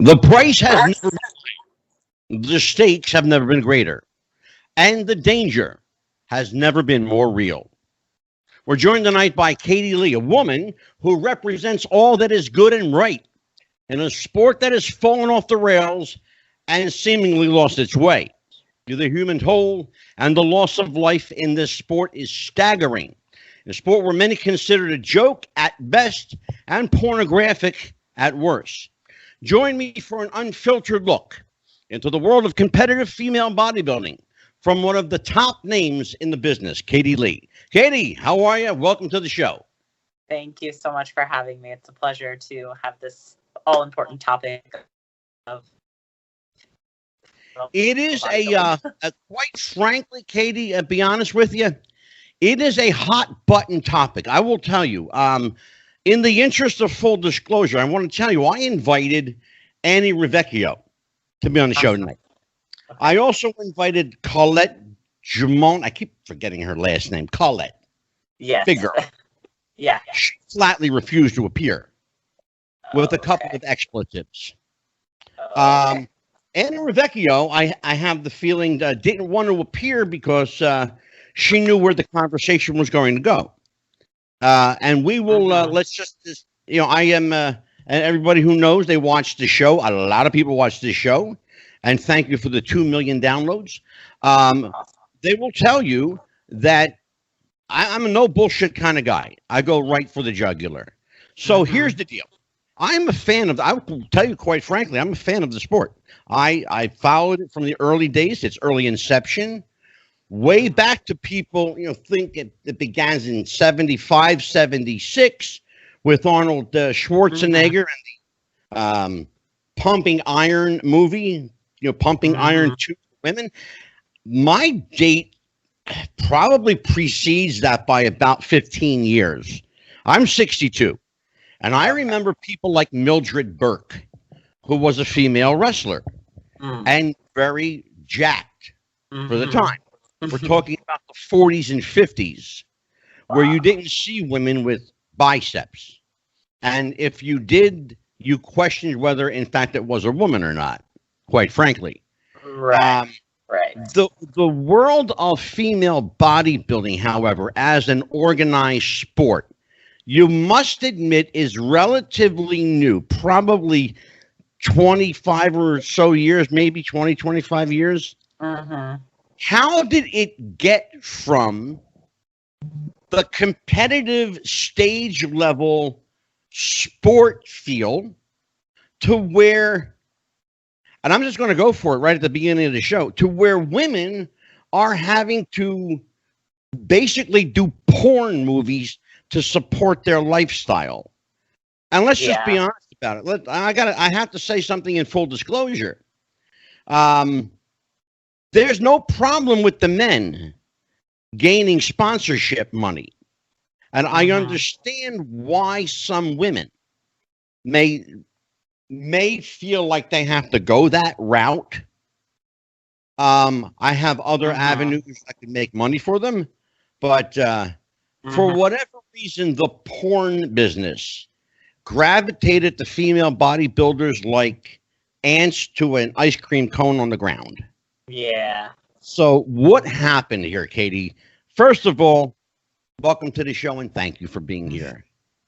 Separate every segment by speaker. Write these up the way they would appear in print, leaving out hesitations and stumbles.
Speaker 1: The price has never been, the stakes have never been greater, and the danger has never been more real. We're joined tonight by Katie Lee, a woman who represents all that is good and right in a sport that has fallen off the rails and seemingly lost its way. The human toll and the loss of life in this sport is staggering. In a sport where many consider it a joke at best and pornographic at worst. Join me for an unfiltered look into the world of competitive female bodybuilding from one of the top names in the business, Katie Lee. Katie, how are you? Welcome to the show.
Speaker 2: Thank you so much for having me. It's a pleasure to have this all-important topic of.
Speaker 1: It is a quite frankly, Katie, be honest with you, it is a hot button topic. I will tell you, in the interest of full disclosure, I want to tell you, I invited Annie Rivecchio to be on the show tonight. I also invited Colette Jamon. I keep forgetting her last name. Colette.
Speaker 2: Yes.
Speaker 1: Big girl.
Speaker 2: Yeah.
Speaker 1: She flatly refused to appear with a couple of expletives.
Speaker 2: Okay.
Speaker 1: Anna Rivecchio, I have the feeling, didn't want to appear because she knew where the conversation was going to go. And we will, let's just, I am, and everybody who knows, they watch the show. A lot of people watch this show. And thank you for the 2 million downloads. They will tell you that I'm a no bullshit kind of guy. I go right for the jugular. So here's the deal. I'm a fan of, I will tell you quite frankly, I'm a fan of the sport. I followed it from the early days, its early inception, way back to people, think it began in 75, 76 with Arnold Schwarzenegger and the Pumping Iron movie, Pumping Iron 2 Women. My date probably precedes that by about 15 years. I'm 62. And I remember people like Mildred Burke, who was a female wrestler and very jacked for the time. We're talking about the 40s and 50s, where you didn't see women with biceps. And if you did, you questioned whether, in fact, it was a woman or not, quite frankly.
Speaker 2: Right.
Speaker 1: The world of female bodybuilding, however, as an organized sport, you must admit is relatively new, probably 25 or so years, maybe 20, 25 years. How did it get from the competitive stage level sport field to where, and I'm just going to go for it right at the beginning of the show, to where women are having to basically do porn movies to support their lifestyle? And let's just be honest about it. I have to say something in full disclosure. There's no problem with the men gaining sponsorship money. And I understand why some women may feel like they have to go that route. I have other avenues that can make money for them, but for whatever reason, the porn business gravitated to female bodybuilders like ants to an ice cream cone on the ground.
Speaker 2: Yeah.
Speaker 1: So what happened here, Katie? First of all, welcome to the show and thank you for being here.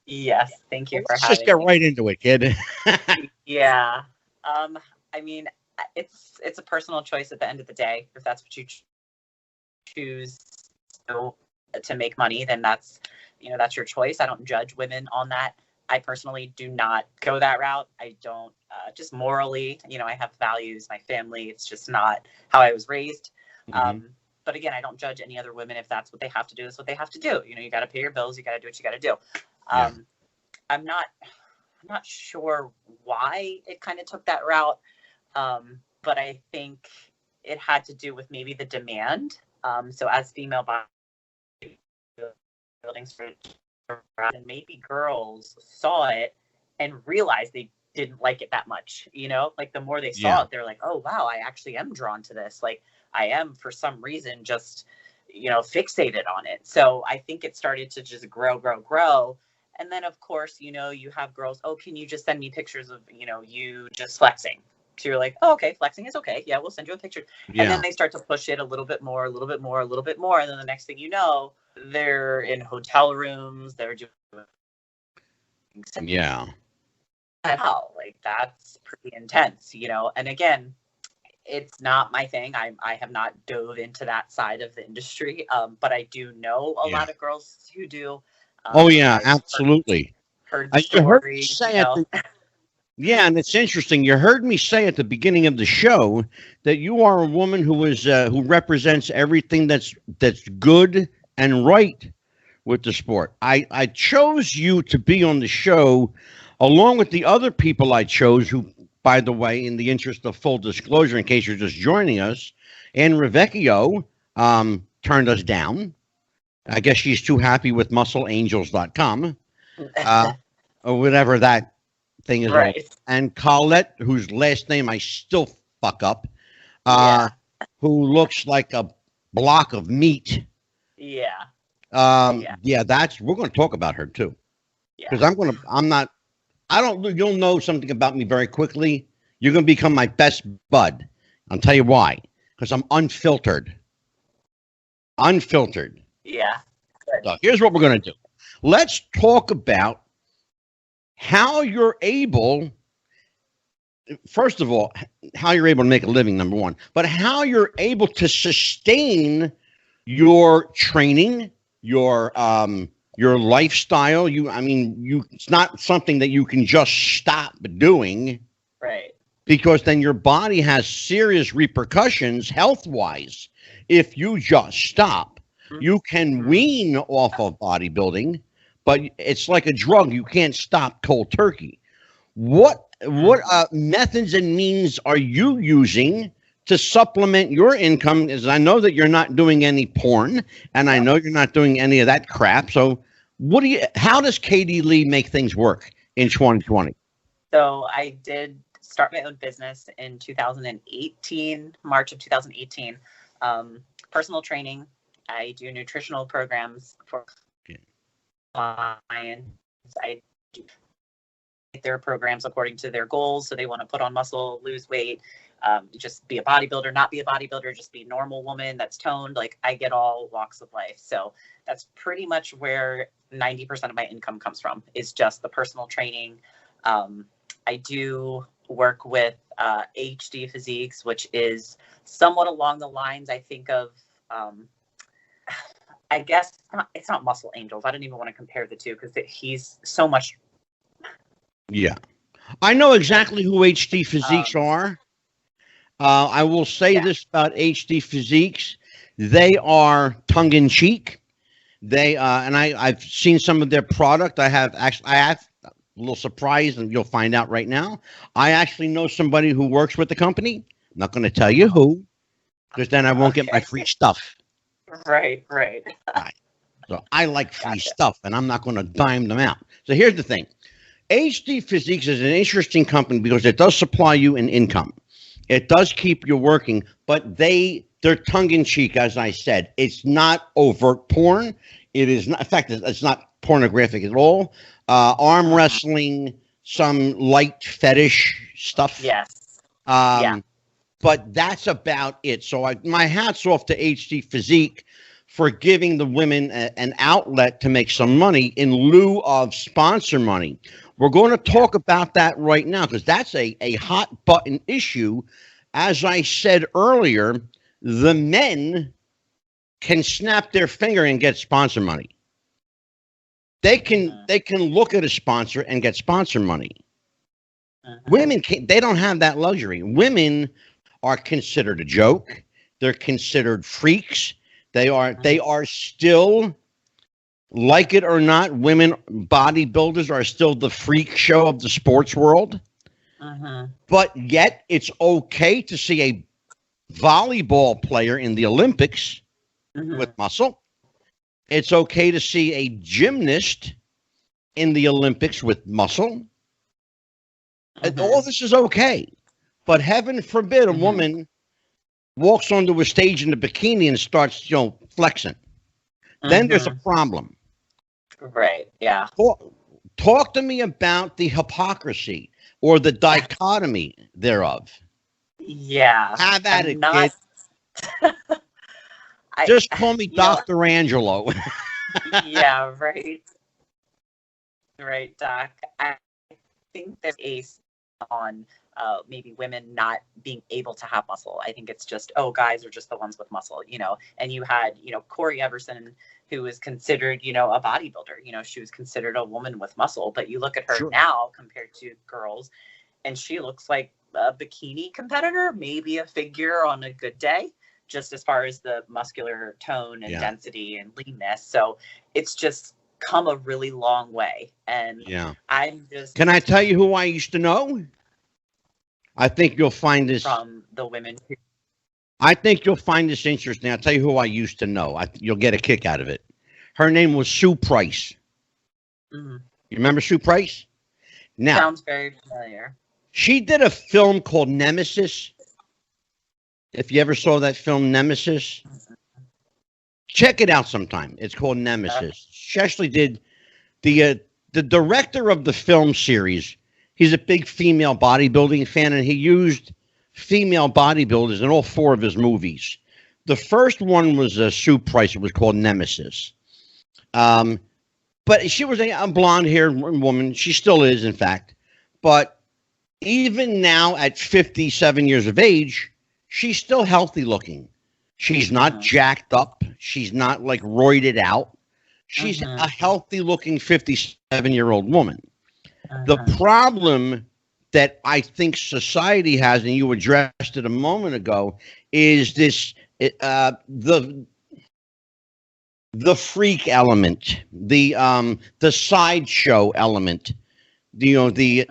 Speaker 2: Yes, thank you for
Speaker 1: Let's
Speaker 2: having
Speaker 1: just get
Speaker 2: me.
Speaker 1: right into it, kid.
Speaker 2: Yeah. I mean, it's a personal choice at the end of the day. If that's what you choose to make money, then that's your choice. I don't judge women on that. I personally do not go that route. I don't, just morally, I have values, my family, it's just not how I was raised. But again, I don't judge any other women. If that's what they have to do, is what they have to do. You got to pay your bills. You got to do what you got to do. I'm not sure why it kind of took that route. But I think it had to do with maybe the demand. So as female bodybuilding started, and maybe girls saw it and realized they didn't like it that much, like the more they saw it, they're like, oh wow, I actually am drawn to this. Like I am for some reason just, fixated on it. So I think it started to just grow. And then of course, you know, you have girls, oh, can you just send me pictures of, you know, you just flexing? So you're like, oh, okay, flexing is okay. Yeah, we'll send you a picture. And then they start to push it a little bit more, a little bit more, a little bit more. And then the next thing you know, they're in hotel rooms, they're doing
Speaker 1: Yeah.
Speaker 2: wow, like that's pretty intense, you know. And again, it's not my thing. I have not dove into that side of the industry, but I do know a lot of girls who do.
Speaker 1: Oh yeah,
Speaker 2: I've
Speaker 1: absolutely.
Speaker 2: heard the
Speaker 1: You heard me
Speaker 2: story,
Speaker 1: say
Speaker 2: you know.
Speaker 1: yeah, and it's interesting. You heard me say at the beginning of the show that you are a woman who represents everything that's good and right with the sport. I chose you to be on the show along with the other people I chose who, by the way, in the interest of full disclosure, in case you're just joining us, Ann Revecchio turned us down. I guess she's too happy with muscleangels.com or whatever that thing is.
Speaker 2: Right.
Speaker 1: And Colette, whose last name I still fuck up, who looks like a block of meat.
Speaker 2: Yeah.
Speaker 1: Yeah, we're going to talk about her too. Because you'll know something about me very quickly. You're going to become my best bud. I'll tell you why. Because I'm unfiltered. Unfiltered.
Speaker 2: Yeah.
Speaker 1: So here's what we're going to do. Let's talk about how you're able, first of all, how you're able to make a living, number one, but how you're able to sustain your training, your lifestyle. It's not something that you can just stop doing.
Speaker 2: Right.
Speaker 1: Because then your body has serious repercussions health-wise if you just stop. You can wean off of bodybuilding, but it's like a drug. You can't stop cold turkey. What methods and means are you using to supplement your income? As I know that you're not doing any porn, and I know you're not doing any of that crap. So how does Katie Lee make things work in 2020?
Speaker 2: So I did start my own business in 2018, March of 2018. Personal training. I do nutritional programs for clients. I do their programs according to their goals. So they want to put on muscle, lose weight, just be a bodybuilder, not be a bodybuilder, just be a normal woman that's toned. Like I get all walks of life. So that's pretty much where 90% of my income comes from, is just the personal training. I do work with HD Physiques, which is somewhat along the lines, I think, of I guess it's not Muscle Angels. I don't even want to compare the two because he's so much.
Speaker 1: Yeah, I know exactly who HD Physiques are. I will say this about HD Physiques: they are tongue in cheek. They and I've seen some of their product. I have a little surprise, and you'll find out right now. I actually know somebody who works with the company. I'm not going to tell you who, because then I won't get my free stuff.
Speaker 2: Right.
Speaker 1: So I like free stuff, and I'm not going to dime them out. So here's the thing. HD Physiques is an interesting company because it does supply you an income. It does keep you working, but they're tongue-in-cheek, as I said. It's not overt porn. It is not, in fact, it's not pornographic at all. Arm wrestling, some light fetish stuff.
Speaker 2: Yes.
Speaker 1: But that's about it. So my hat's off to HD Physique for giving the women an outlet to make some money in lieu of sponsor money. We're going to talk about that right now because that's a hot button issue. As I said earlier, the men can snap their finger and get sponsor money. They can look at a sponsor and get sponsor money. Women they don't have that luxury. Women are considered a joke. They're considered freaks. They are still, like it or not, women bodybuilders are still the freak show of the sports world. But yet it's okay to see a volleyball player in the Olympics with muscle. It's okay to see a gymnast in the Olympics with muscle. All this is okay. But heaven forbid a woman walks onto a stage in a bikini and starts, flexing. Then there's a problem.
Speaker 2: Right. Yeah.
Speaker 1: Talk to me about the hypocrisy or the dichotomy thereof.
Speaker 2: Yeah.
Speaker 1: Have at
Speaker 2: I'm
Speaker 1: it,
Speaker 2: not.
Speaker 1: kid.
Speaker 2: I,
Speaker 1: Just call me
Speaker 2: you know,
Speaker 1: Dr. Angelo.
Speaker 2: yeah, right. Right, Doc. I think there's a on maybe women not being able to have muscle. I think it's just, oh, guys are just the ones with muscle, and you had, Corey Everson, who was considered, a bodybuilder, she was considered a woman with muscle, but you look at her
Speaker 1: Sure.
Speaker 2: now compared to girls and she looks like a bikini competitor, maybe a figure on a good day, just as far as the muscular tone and density and leanness. So it's just come a really long way. And I'm just.
Speaker 1: Can I tell you who I used to know? I think you'll find this
Speaker 2: from the women.
Speaker 1: I think you'll find this interesting. I'll tell you who I used to know. You'll get a kick out of it. Her name was Sue Price.
Speaker 2: Mm-hmm.
Speaker 1: You remember Sue Price? Now,
Speaker 2: sounds very familiar.
Speaker 1: She did a film called Nemesis. If you ever saw that film, Nemesis, check it out sometime. It's called Nemesis. She actually did the director of the film series. He's a big female bodybuilding fan, and he used female bodybuilders in all 4 of his movies. The first one was Sue Price. It was called Nemesis. But she was a blonde-haired woman. She still is, in fact. But even now, at 57 years of age, she's still healthy looking. She's not jacked up. She's not like roided out. She's a healthy looking 57-year-old woman. The problem that I think society has, and you addressed it a moment ago, is this the freak element, the sideshow element. The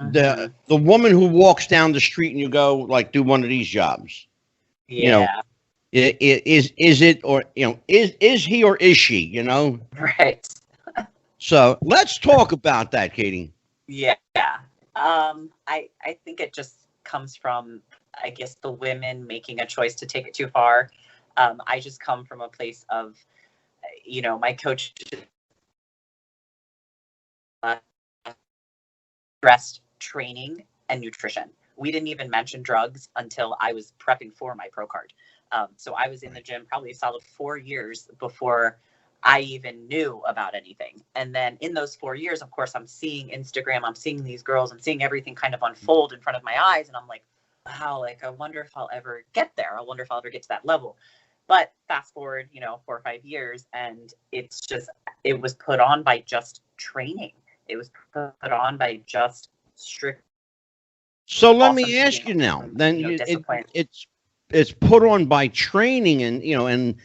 Speaker 1: woman who walks down the street and you go, like, do one of these jobs.
Speaker 2: Yeah.
Speaker 1: Is it, or is he or is she?
Speaker 2: Right.
Speaker 1: So let's talk about that, Katie.
Speaker 2: Yeah. I think it just comes from, I guess, the women making a choice to take it too far. I just come from a place of, my coach addressed training and nutrition. We didn't even mention drugs until I was prepping for my pro card. So I was in the gym probably a solid 4 years before I even knew about anything. And then in those 4 years, of course, I'm seeing Instagram, I'm seeing these girls, I'm seeing everything kind of unfold in front of my eyes. And I'm like, wow, like, I wonder if I'll ever get there. I wonder if I'll ever get to that level. But fast forward, 4 or 5 years, and it's just, it was put on by just training. It was put on by just strict.
Speaker 1: So let me ask you now, then it's put on by training, and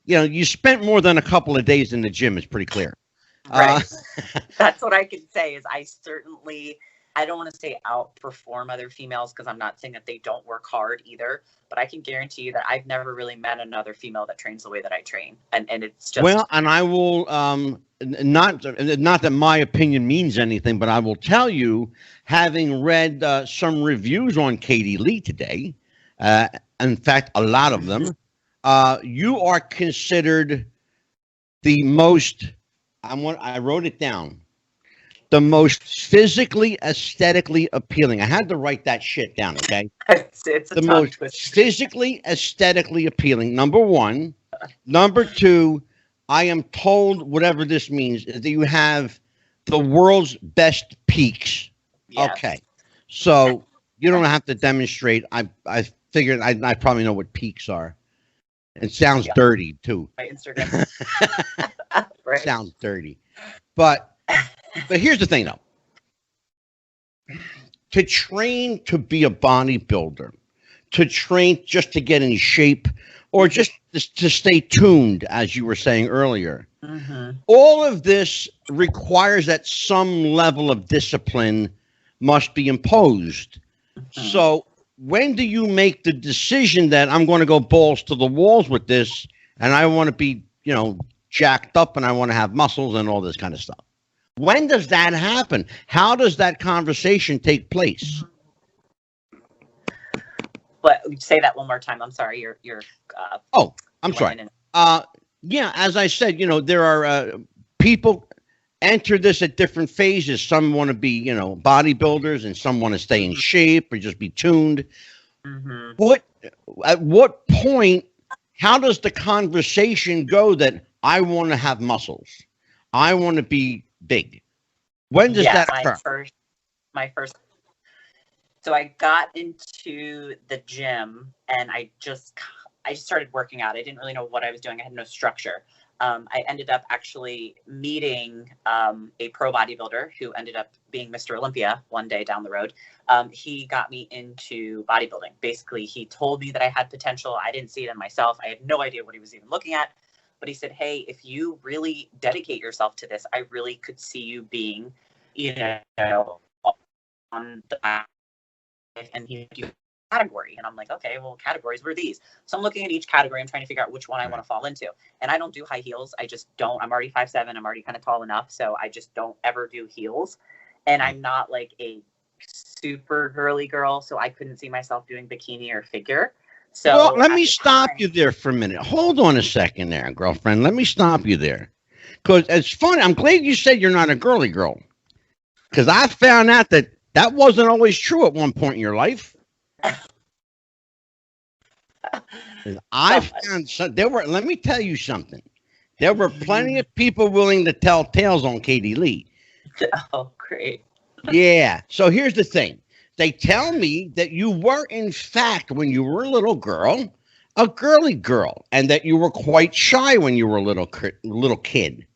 Speaker 1: you spent more than a couple of days in the gym. It's pretty clear.
Speaker 2: Right. That's what I can say is I don't want to say outperform other females, because I'm not saying that they don't work hard either, but I can guarantee you that I've never really met another female that trains the way that I train. And it's just.
Speaker 1: Well, and I will, not that my opinion means anything, but I will tell you, having read some reviews on Katie Lee today, in fact, a lot of them, you are considered the most, I wrote it down, the most physically, aesthetically appealing. I had to write that shit down, okay?
Speaker 2: It's the most
Speaker 1: physically, aesthetically appealing, number 1. Number 2, I am told, whatever this means, is that you have the world's best peaks. Yes. Okay. So you don't have to demonstrate. I figured I probably know what peaks are. It sounds dirty, too.
Speaker 2: My Instagram. Right.
Speaker 1: Sounds dirty. But here's the thing, though. To train to be a bodybuilder, to train just to get in shape, or just to stay tuned, as you were saying earlier, all of this requires that some level of discipline must be imposed. So when do you make the decision that I'm going to go balls to the walls with this, and I want to be, jacked up, and I want to have muscles and all this kind of stuff? When does that happen? How does that conversation take place?
Speaker 2: But say that one more time. I'm sorry. You're.
Speaker 1: I'm sorry. Yeah, as I said, there are people, enter this at different phases. Some want to be, bodybuilders, and some want to stay in shape or just be tuned.
Speaker 2: Mm-hmm.
Speaker 1: At what point, how does the conversation go that I want to have muscles? I want to be big. When does that occur?
Speaker 2: My first. So I got into the gym and I just started working out. I didn't really know what I was doing. I had no structure. I ended up actually meeting a pro bodybuilder who ended up being Mr. Olympia one day down the road. He got me into bodybuilding. Basically, he told me that I had potential. I didn't see it in myself. I had no idea what he was even looking at. But he said, hey, if you really dedicate yourself to this, I really could see you being, on the, and he category. And I'm like, okay, well, categories were these. So I'm looking at each category. I'm trying to figure out which one I want to fall into. And I don't do high heels. I just don't. I'm already 5'7". I'm already kind of tall enough. So I just don't ever do heels. And I'm not like a super girly girl. So I couldn't see myself doing bikini or figure. So
Speaker 1: well, let me stop you there for a minute. Hold on a second there, girlfriend. Let me stop you there. Because it's funny. I'm glad you said you're not a girly girl. Because I found out that wasn't always true at one point in your life. I found let me tell you something. There were plenty of people willing to tell tales on Katie Lee.
Speaker 2: Oh, great.
Speaker 1: Yeah. So here's the thing. They tell me that you were, in fact, when you were a little girl, a girly girl, and that you were quite shy when you were a little kid.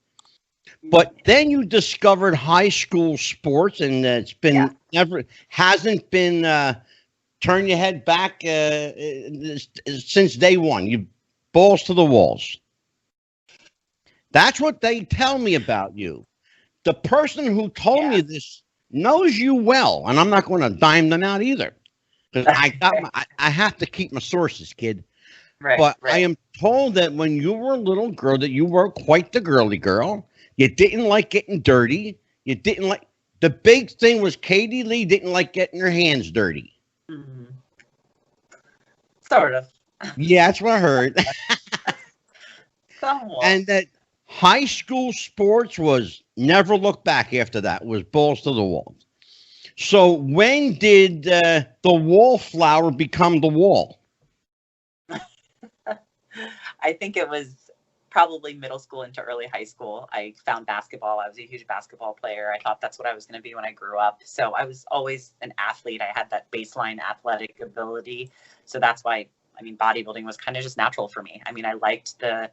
Speaker 1: But then you discovered high school sports, and it's been hasn't been turn your head back since day one. You balls to the walls. That's what they tell me about you. The person who told me this knows you well, and I'm not going to dime them out either, because I have to keep my sources, kid. Right. I am told that when you were a little girl, that you were quite the girly girl. You didn't like getting dirty. You didn't like the big thing was Katie Lee didn't like getting her hands dirty.
Speaker 2: Mm-hmm. Sort of.
Speaker 1: Yeah, that's what I heard.
Speaker 2: Somewhat.
Speaker 1: And that high school sports was never look back after that. It was balls to the wall. So when did the wallflower become the wall?
Speaker 2: I think it was probably middle school into early high school. I found basketball. I was a huge basketball player. I thought that's what I was going to be when I grew up. So I was always an athlete. I had that baseline athletic ability. So that's why, bodybuilding was kind of just natural for me. I liked the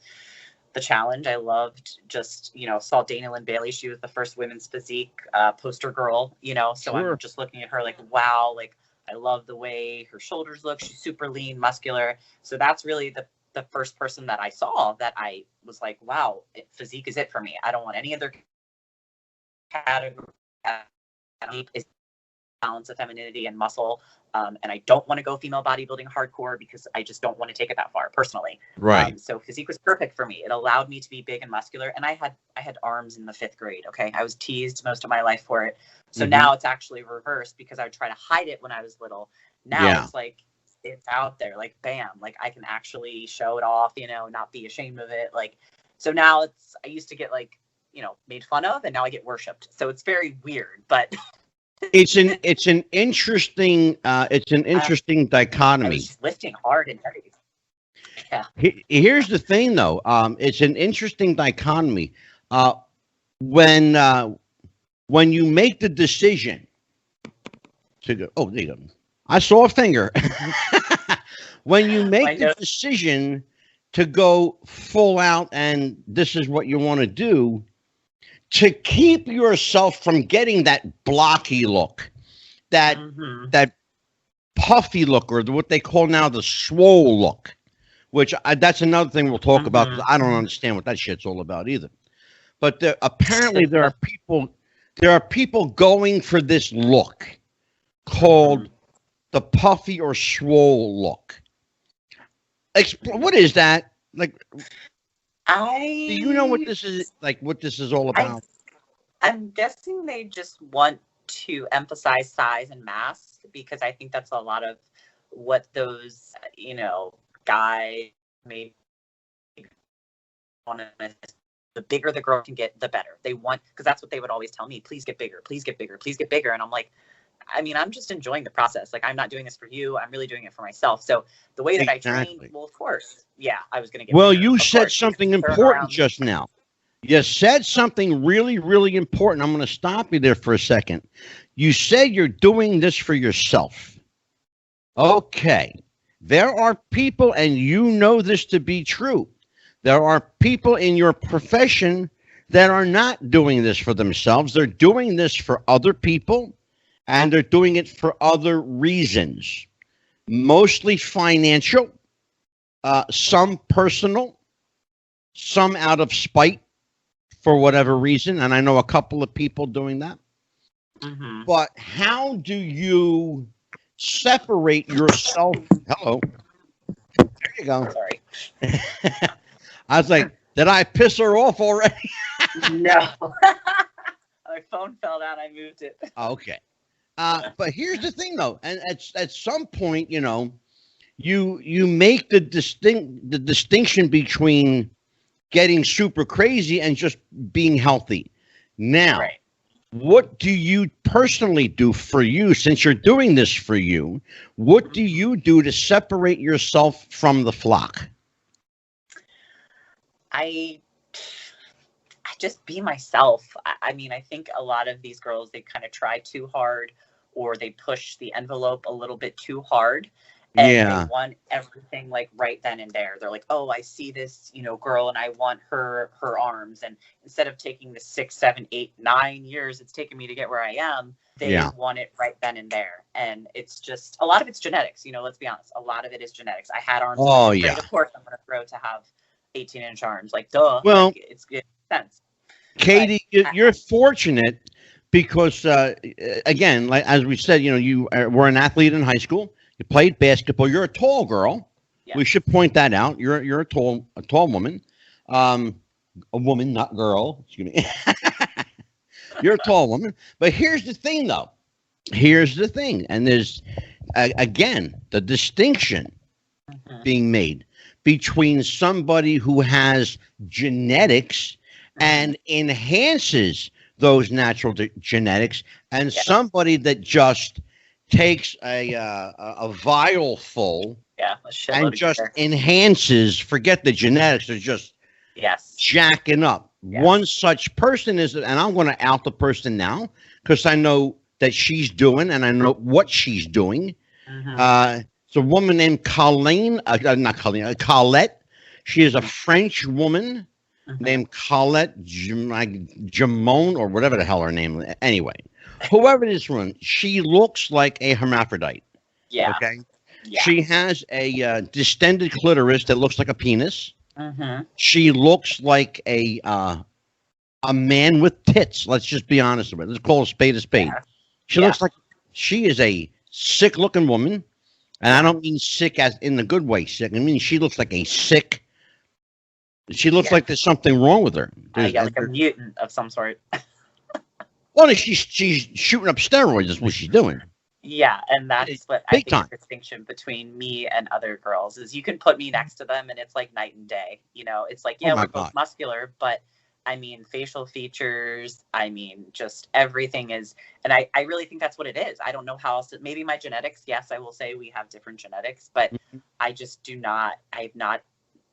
Speaker 2: challenge. I loved just, saw Dana Lynn Bailey. She was the first women's physique poster girl, so sure. I'm just looking at her like, wow, like I love the way her shoulders look. She's super lean, muscular. So that's really the first person that I saw that I was like, wow, physique is it for me. I don't want any other category. Is balance of femininity and muscle. And I don't want to go female bodybuilding hardcore because I just don't want to take it that far personally.
Speaker 1: Right.
Speaker 2: So physique was perfect for me. It allowed me to be big and muscular. And I had arms in the 5th grade. Okay. I was teased most of my life for it. So now it's actually reversed because I would try to hide it when I was little. Now it's like, it's out there, like, bam, like I can actually show it off, not be ashamed of it. Like, so now I used to get like, made fun of, and now I get worshipped. So it's very weird, but
Speaker 1: it's an interesting dichotomy.
Speaker 2: I was lifting hard and heavy. Yeah.
Speaker 1: Here's the thing, though. It's an interesting dichotomy. When you make the decision to go, oh, there you go. I saw a finger. When you make the decision to go full out and this is what you want to do, to keep yourself from getting that blocky look, that puffy look, or what they call now the swole look, which that's another thing we'll talk about, because I don't understand what that shit's all about either. But apparently there are people going for this look called the puffy or swole look. What is that? Like, do you know what this is? Like, what this is all about?
Speaker 2: I'm guessing they just want to emphasize size and mass, because I think that's a lot of what those, guys maybe want to the bigger the girl can get, the better. They want, because that's what they would always tell me, please get bigger, please get bigger, please get bigger. And I'm like, I mean, I'm just enjoying the process. Like, I'm not doing this for you. I'm really doing it for myself. So the way that I train, well, of course, yeah, I was going to get
Speaker 1: Well,
Speaker 2: bigger,
Speaker 1: you said something important just now. You said something really, really important. I'm going to stop you there for a second. You said you're doing this for yourself. Okay. There are people, and you know this to be true. There are people in your profession that are not doing this for themselves. They're doing this for other people, and they're doing it for other reasons, mostly financial, some personal, some out of spite for whatever reason. And I know a couple of people doing that. Mm-hmm. But how do you separate yourself? Hello. There you go.
Speaker 2: Sorry.
Speaker 1: I was like, did I piss her off already?
Speaker 2: No. My phone fell down. I moved it.
Speaker 1: Okay. But here's the thing, though. And at some point, you know, you make the distinction between getting super crazy and just being healthy. Now, right. What do you personally do for you, since you're doing this for you? What do you do to separate yourself from the flock?
Speaker 2: I just be myself. I mean, I think a lot of these girls, they kind of try too hard, or they push the envelope a little bit too hard. And they want everything like right then and there. They're like, oh, I see this, you know, girl, and I want her arms. And instead of taking the 6, 7, 8, 9 years it's taken me to get where I am, they want it right then and there. And it's just, a lot of it's genetics. You know, let's be honest. A lot of it is genetics. I had arms.
Speaker 1: Oh, yeah.
Speaker 2: Of course, I'm going to grow to have 18-inch arms. Like, duh.
Speaker 1: Well,
Speaker 2: like, it makes sense.
Speaker 1: Katie, you're fortunate because, again, like as we said, you know, you were an athlete in high school. You played basketball. You're a tall girl. Yeah. We should point that out. You're a tall woman, a woman, not girl. Excuse me. You're a tall woman. But here's the thing, though. Here's the thing, and there's again the distinction being made between somebody who has genetics and enhances those natural genetics, and somebody that just takes a vial full and just enhances, forget the genetics, they're just jacking up. One such person is, and I'm going to out the person now because I know that she's doing, and I know what she's doing. It's a woman named Colette. She is a French woman named Colette Jamon, or whatever the hell her name is. Anyway. Whoever this one, she looks like a hermaphrodite. Yeah. Okay. Yeah. She has a distended clitoris that looks like a penis. She looks like a man with tits. Let's just be honest about it. Let's call a spade a spade. Yeah. She looks like, she is a sick-looking woman, and I don't mean sick as in the good way sick. I mean she looks like a sick. She looks like there's something wrong with her.
Speaker 2: Like a mutant of some sort.
Speaker 1: Well, she's shooting up steroids is what she's doing.
Speaker 2: Yeah, and that's what I think the distinction between me and other girls is. You can put me next to them, and it's like night and day. You know, it's like, we're both muscular, but I mean, facial features, I mean, just everything is, and I really think that's what it is. I don't know how else, maybe my genetics, yes, I will say we have different genetics, but I just I've not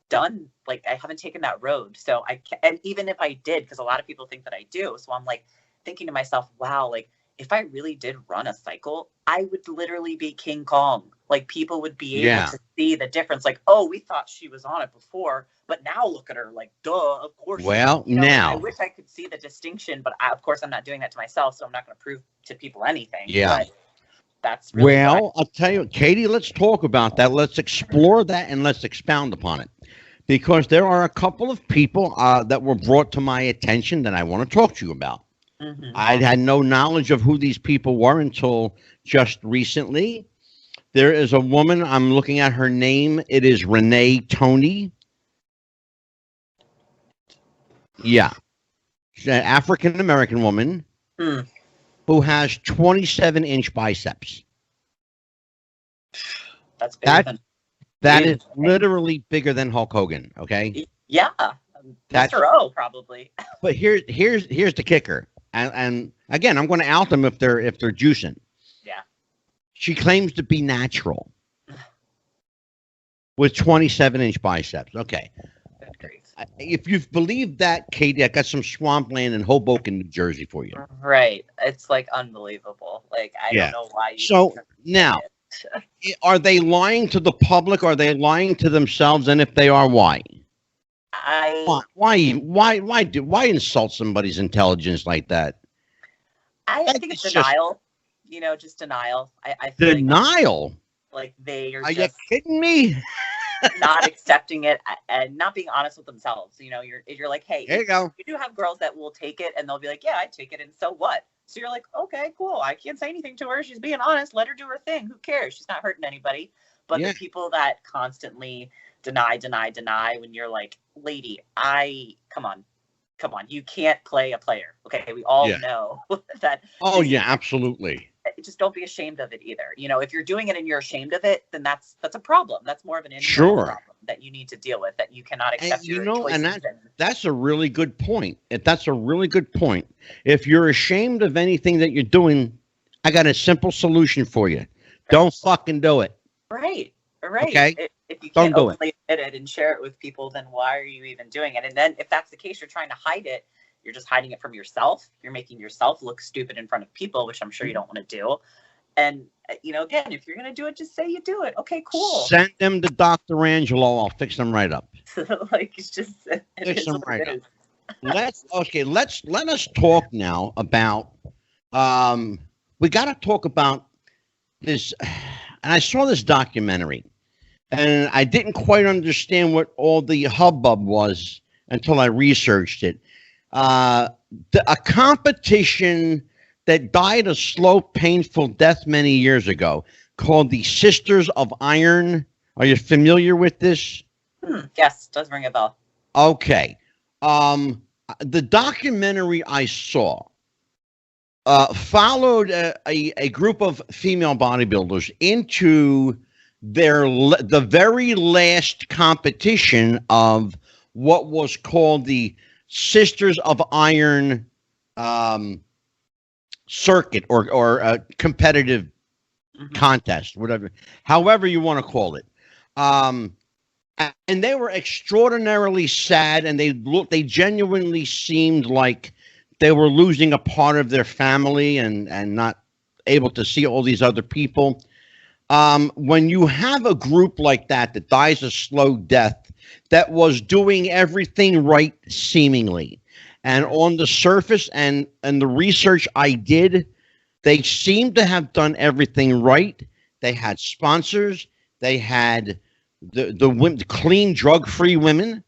Speaker 2: done, like, I haven't taken that road. So and even if I did, because a lot of people think that I do, so I'm like, thinking to myself, wow, like if I really did run a cycle, I would literally be King Kong. Like people would be able to see the difference. Like, oh, we thought she was on it before, but now look at her. Like, duh, of course.
Speaker 1: Well, now
Speaker 2: I wish I could see the distinction, but of course I'm not doing that to myself, so I'm not going to prove to people anything.
Speaker 1: Yeah.
Speaker 2: But that's really
Speaker 1: I'll tell you, Katie, let's talk about that. Let's explore that and let's expound upon it. Because there are a couple of people that were brought to my attention that I want to talk to you about. I had no knowledge of who these people were until just recently. There is a woman, I'm looking at her name. It is Renee Tony. Yeah. She's an African-American woman who has 27-inch biceps.
Speaker 2: That's bigger
Speaker 1: that is literally bigger than Hulk Hogan, okay?
Speaker 2: Yeah. Mr. O probably.
Speaker 1: But here's the kicker, and again, I'm going to out them if they're juicing.
Speaker 2: Yeah.
Speaker 1: She claims to be natural with 27-inch biceps. Okay.
Speaker 2: Good grief.
Speaker 1: If you've believed that, Katie, I got some swampland in Hoboken, New Jersey for you.
Speaker 2: Right. It's like unbelievable. Like I don't know why.
Speaker 1: So now, are they lying to the public? Are they lying to themselves? And if they are, why? Why insult somebody's intelligence like that?
Speaker 2: I think it's denial. Just denial. I feel
Speaker 1: denial.
Speaker 2: Like they are.
Speaker 1: Are you kidding me?
Speaker 2: Not accepting it and not being honest with themselves. You're like, hey,
Speaker 1: there you go.
Speaker 2: You do have girls that will take it and they'll be like, yeah, I take it, and so what? So you're like, okay, cool. I can't say anything to her. She's being honest. Let her do her thing. Who cares? She's not hurting anybody. But the people that constantly deny, when you're like, lady, come on. You can't play a player. Okay. We all know that.
Speaker 1: Oh yeah, absolutely.
Speaker 2: Just don't be ashamed of it either. If you're doing it and you're ashamed of it, then that's a problem. That's more of an internal problem that you need to deal with, that you cannot accept your choices. And
Speaker 1: that's a really good point. That's a really good point. If you're ashamed of anything that you're doing, I got a simple solution for you. Don't fucking do it.
Speaker 2: Right.
Speaker 1: Okay.
Speaker 2: If you can't openly admit it and share it with people, then why are you even doing it? And then if that's the case, you're trying to hide it. You're just hiding it from yourself. You're making yourself look stupid in front of people, which I'm sure you don't want to do. And, again, if you're going to do it, just say you do it. Okay, cool.
Speaker 1: Send them to Dr. Angelo. I'll fix them right up.
Speaker 2: It's just fix them right up.
Speaker 1: Let us talk now about, we got to talk about this. And I saw this documentary and I didn't quite understand what all the hubbub was until I researched it. A competition that died a slow, painful death many years ago called the Sisters of Iron. Are you familiar with this?
Speaker 2: Yes, does ring a bell.
Speaker 1: Okay. The documentary I saw followed a group of female bodybuilders into the very last competition of what was called the Sisters of Iron circuit or competitive contest, however you want to call it. And they were extraordinarily sad, and they genuinely seemed like they were losing a part of their family and not able to see all these other people. When you have a group like that dies a slow death, that was doing everything right, seemingly, and on the surface and the research I did, they seemed to have done everything right. They had sponsors. They had the clean, drug-free women,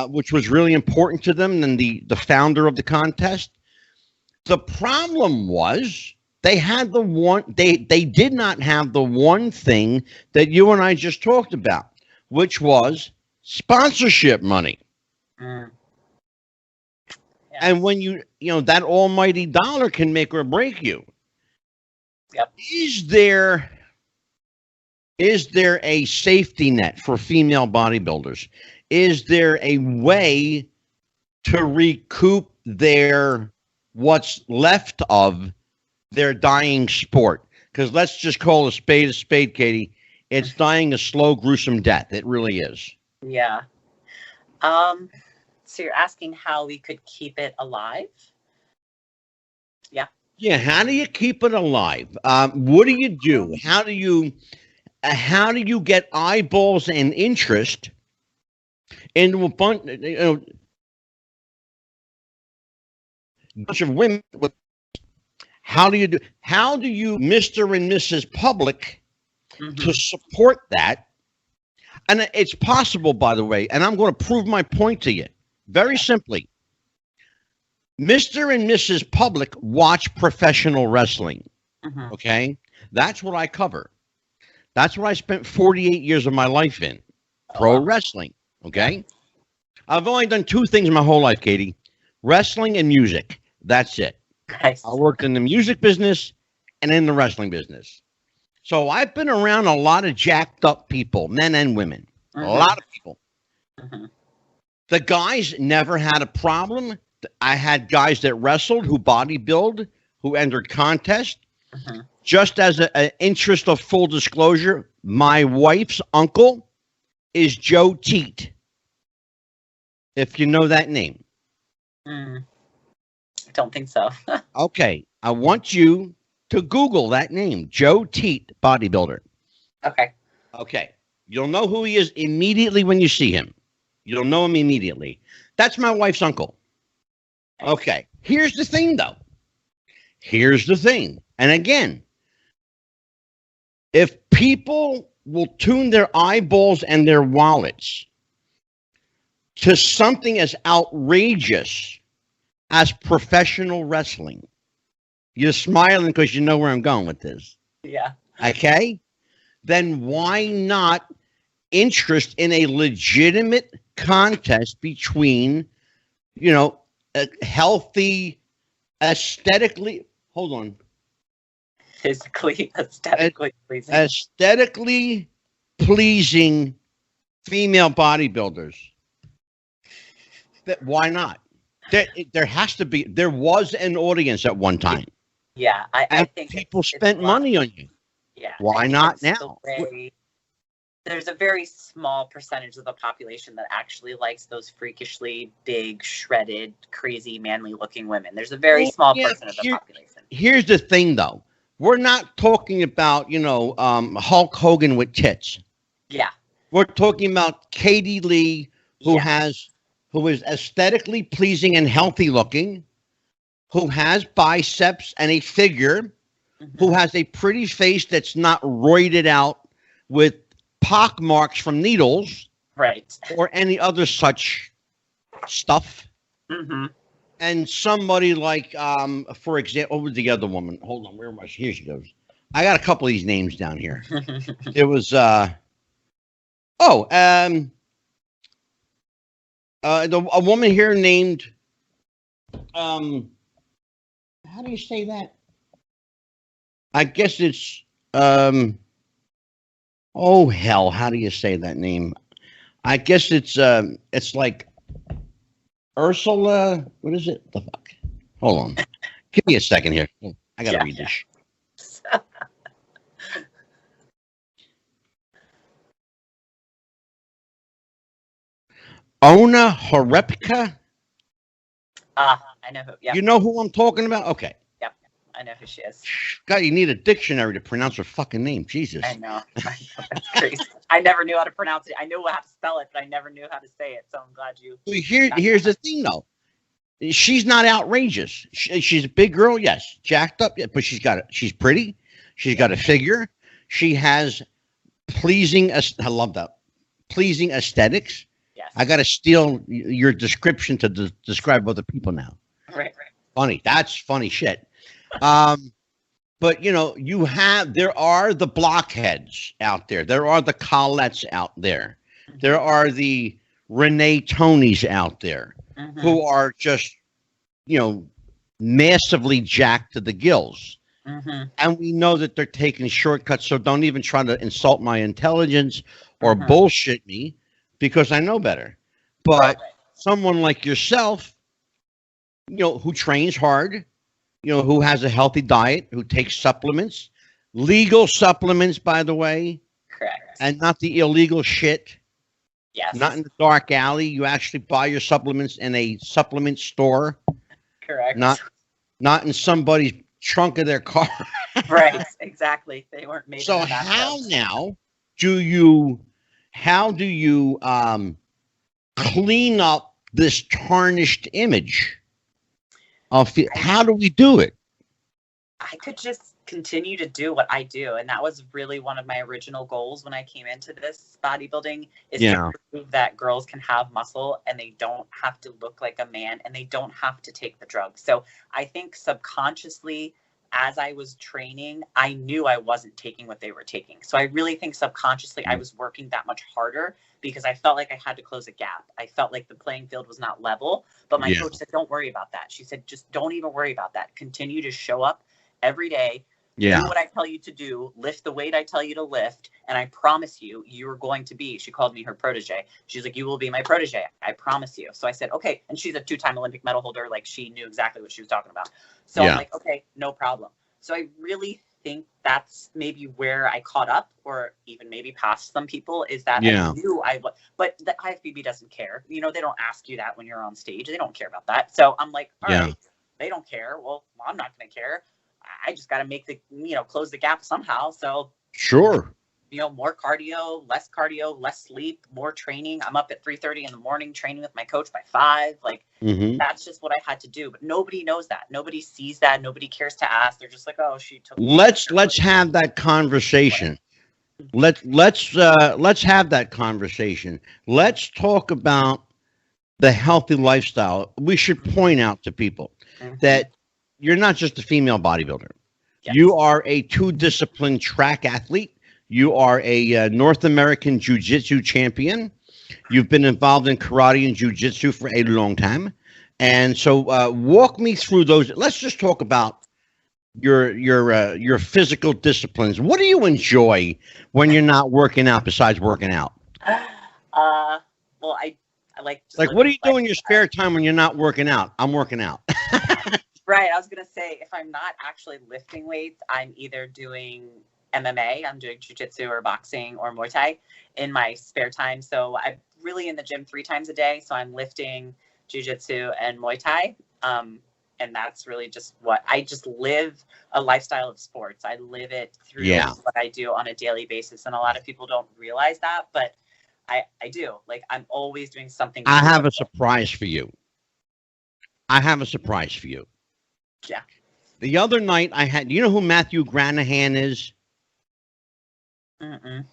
Speaker 1: which was really important to them, and the founder of the contest. The problem was they had they did not have the one thing that you and I just talked about, which was sponsorship money. Yeah. And when you that almighty dollar can make or break you.
Speaker 2: Yep.
Speaker 1: Is there a safety net for female bodybuilders? Is there a way to recoup what's left of their dying sport? Because let's just call a spade, Katie. It's dying a slow, gruesome death. It really is.
Speaker 2: Yeah. So you're asking how we could keep it alive? Yeah.
Speaker 1: Yeah. How do you keep it alive? What do you do? How do you get eyeballs and interest into a bunch of women? How do you Mr. and Mrs. Public to support that? And it's possible, by the way, and I'm going to prove my point to you very simply. Mr. and Mrs. Public watch professional wrestling. Okay? That's what I cover. That's what I spent 48 years of my life in. Pro wrestling. Okay? I've only done two things my whole life, Katie. Wrestling and music. That's it.
Speaker 2: Nice.
Speaker 1: I worked in the music business and in the wrestling business. So I've been around a lot of jacked up people, men and women, a lot of people. The guys never had a problem. I had guys that wrestled, who bodybuild, who entered contests.
Speaker 2: Mm-hmm.
Speaker 1: Just as an interest of full disclosure, my wife's uncle is Joe Teat, if you know that name.
Speaker 2: I don't think so.
Speaker 1: Okay, I want you to Google that name, Joe Teat, bodybuilder. Okay, you'll know who he is immediately when you see him. You'll know him immediately. That's my wife's uncle. Okay, here's the thing, though. Here's the thing. And again, if people will tune their eyeballs and their wallets to something as outrageous as professional wrestling, you're smiling because you know where I'm going with this.
Speaker 2: Yeah.
Speaker 1: Okay? Then why not interest in a legitimate contest between, a healthy, aesthetically, hold on. Aesthetically pleasing female bodybuilders. Why not? There has to be. There was an audience at one time.
Speaker 2: Yeah, I think
Speaker 1: people spent money on you.
Speaker 2: Yeah.
Speaker 1: Why not now?
Speaker 2: There's a very small percentage of the population that actually likes those freakishly big, shredded, crazy, manly-looking women. There's a very small portion of the population.
Speaker 1: Here's the thing, though. We're not talking about, Hulk Hogan with tits.
Speaker 2: Yeah.
Speaker 1: We're talking about Katie Lee, who is aesthetically pleasing and healthy looking, who has biceps and a figure, who has a pretty face that's not roided out with pock marks from needles,
Speaker 2: right,
Speaker 1: or any other such stuff.
Speaker 2: Mm-hmm.
Speaker 1: And somebody like, for example, what was the other woman? Hold on, where was she? Here she goes. I got a couple of these names down here. It was, a woman here named, how do you say that? I guess it's, oh hell, how do you say that name? I guess it's like Ursula. What is it? The fuck? Hold on. Give me a second here. I gotta read this. Ona Horepka.
Speaker 2: I know who. Yeah.
Speaker 1: You know who I'm talking about? Okay.
Speaker 2: Yep, I know who she is.
Speaker 1: God, you need a dictionary to pronounce her fucking name. Jesus.
Speaker 2: I know. That's crazy. I never knew how to pronounce it. I knew how to spell it, but I never knew how to say it. So I'm glad you.
Speaker 1: Here's the thing, though. She's not outrageous. She's a big girl, yes, jacked up, yeah, but she's pretty. She's got a figure. She has pleasing. I love that. Pleasing aesthetics.
Speaker 2: Yes.
Speaker 1: I got to steal your description to describe other people now.
Speaker 2: Right.
Speaker 1: Funny. That's funny shit. But there are the blockheads out there. There are the Colettes out there. There are the Renee Tonys out there who are just, massively jacked to the gills. And we know that they're taking shortcuts. So don't even try to insult my intelligence or bullshit me, because I know better. But someone like yourself, who trains hard, who has a healthy diet, who takes supplements, legal supplements, by the way.
Speaker 2: Correct.
Speaker 1: And not the illegal shit.
Speaker 2: Yes.
Speaker 1: Not in the dark alley. You actually buy your supplements in a supplement store.
Speaker 2: Correct.
Speaker 1: Not in somebody's trunk of their car.
Speaker 2: Right. Exactly. They weren't made.
Speaker 1: So how do you clean up this tarnished image? How do we do it?
Speaker 2: I could just continue to do what I do, and that was really one of my original goals when I came into this bodybuilding, is to prove that girls can have muscle and they don't have to look like a man and they don't have to take the drugs. So I think subconsciously, as I was training, I knew I wasn't taking what they were taking. So I really think subconsciously I was working that much harder because I felt like I had to close a gap. I felt like the playing field was not level, but my coach said, don't worry about that. She said, just don't even worry about that. Continue to show up every day,
Speaker 1: Yeah.
Speaker 2: Do what I tell you to do, lift the weight I tell you to lift, and I promise you, you're going to be, she called me her protege. She's like, you will be my protege. I promise you. So I said, okay. And she's a 2-time Olympic medal holder. Like, she knew exactly what she was talking about. So I'm like, okay, no problem. So I really think that's maybe where I caught up, or even maybe past some people, is that I knew I was, but the IFBB doesn't care. You know, they don't ask you that when you're on stage. They don't care about that. So I'm like, all right, they don't care. Well, I'm not going to care. I just got to make the, close the gap somehow. So
Speaker 1: sure.
Speaker 2: More cardio, less sleep, more training. I'm up at 3:30 in the morning training with my coach by 5. Like, that's just what I had to do. But nobody knows that. Nobody sees that. Nobody cares to ask. They're just like, oh, she took.
Speaker 1: Let's have that conversation. Let's have that conversation. Let's talk about the healthy lifestyle. We should point out to people that you're not just a female bodybuilder. Yes. You are a 2-discipline track athlete. You are a North American Jiu-Jitsu champion. You've been involved in karate and Jiu-Jitsu for a long time. And so walk me through those. Let's just talk about your physical disciplines. What do you enjoy when you're not working out besides working out?
Speaker 2: Well, I like
Speaker 1: what do you do in your spare time when you're not working out? I'm working out.
Speaker 2: Right. I was going to say, if I'm not actually lifting weights, I'm either doing MMA, I'm doing jiu-jitsu or boxing or Muay Thai in my spare time. So I'm really in the gym 3 times a day. So I'm lifting jiu-jitsu and Muay Thai. And that's really just what I just live a lifestyle of sports. I live it through what I do on a daily basis. And a lot of people don't realize that, but I do. Like, I'm always doing something.
Speaker 1: I have a surprise for you. Yeah. The other night I had, you know who Matthew Granahan is?
Speaker 2: Mm-mm.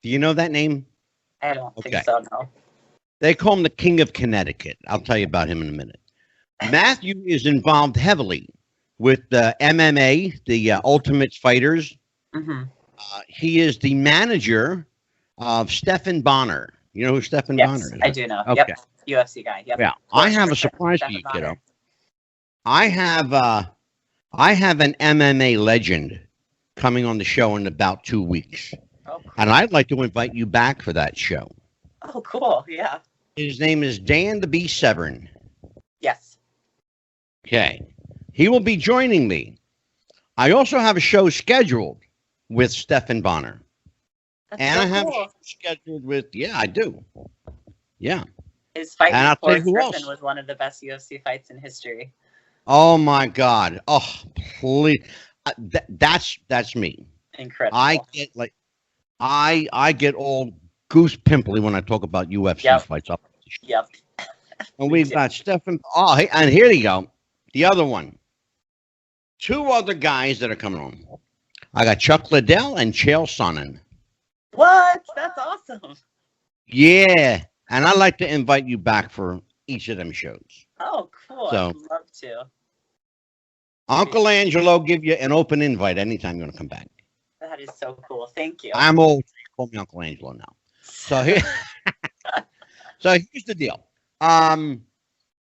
Speaker 1: Do you know that name?
Speaker 2: I don't think so, no.
Speaker 1: They call him the King of Connecticut. I'll tell you about him in a minute. Matthew is involved heavily with the MMA, the Ultimate Fighters. He is the manager of Stephan Bonnar. You know who Stephan Bonnar is?
Speaker 2: I do know.
Speaker 1: Okay.
Speaker 2: Yep. UFC guy. Yep.
Speaker 1: Yeah. I have a surprise for you, kiddo. I have an MMA legend coming on the show in about 2 weeks. Oh, cool. And I'd like to invite you back for that show.
Speaker 2: Oh, cool. Yeah.
Speaker 1: His name is Dan the Beast Severn.
Speaker 2: Yes.
Speaker 1: Okay. He will be joining me. I also have a show scheduled with Stephan Bonnar.
Speaker 2: That's
Speaker 1: and
Speaker 2: so
Speaker 1: I have
Speaker 2: cool.
Speaker 1: a show scheduled with, I do. Yeah.
Speaker 2: His fight with Forrest Griffin was one of the best UFC fights in history.
Speaker 1: Oh my God! Oh, please, that's me.
Speaker 2: Incredible.
Speaker 1: I get all goose pimply when I talk about UFC fights.
Speaker 2: Yep.
Speaker 1: And we've got Stephan. Oh, hey, and here you go. The other one. 2 other guys that are coming on. I got Chuck Liddell and Chael Sonnen.
Speaker 2: What? That's awesome.
Speaker 1: Yeah, and I'd like to invite you back for each of them shows.
Speaker 2: Oh, cool.
Speaker 1: So,
Speaker 2: I'd love to.
Speaker 1: Uncle Angelo give you an open invite anytime you want to come back.
Speaker 2: That is so cool. Thank you.
Speaker 1: I'm old. Call me Uncle Angelo now. So here, so here's the deal.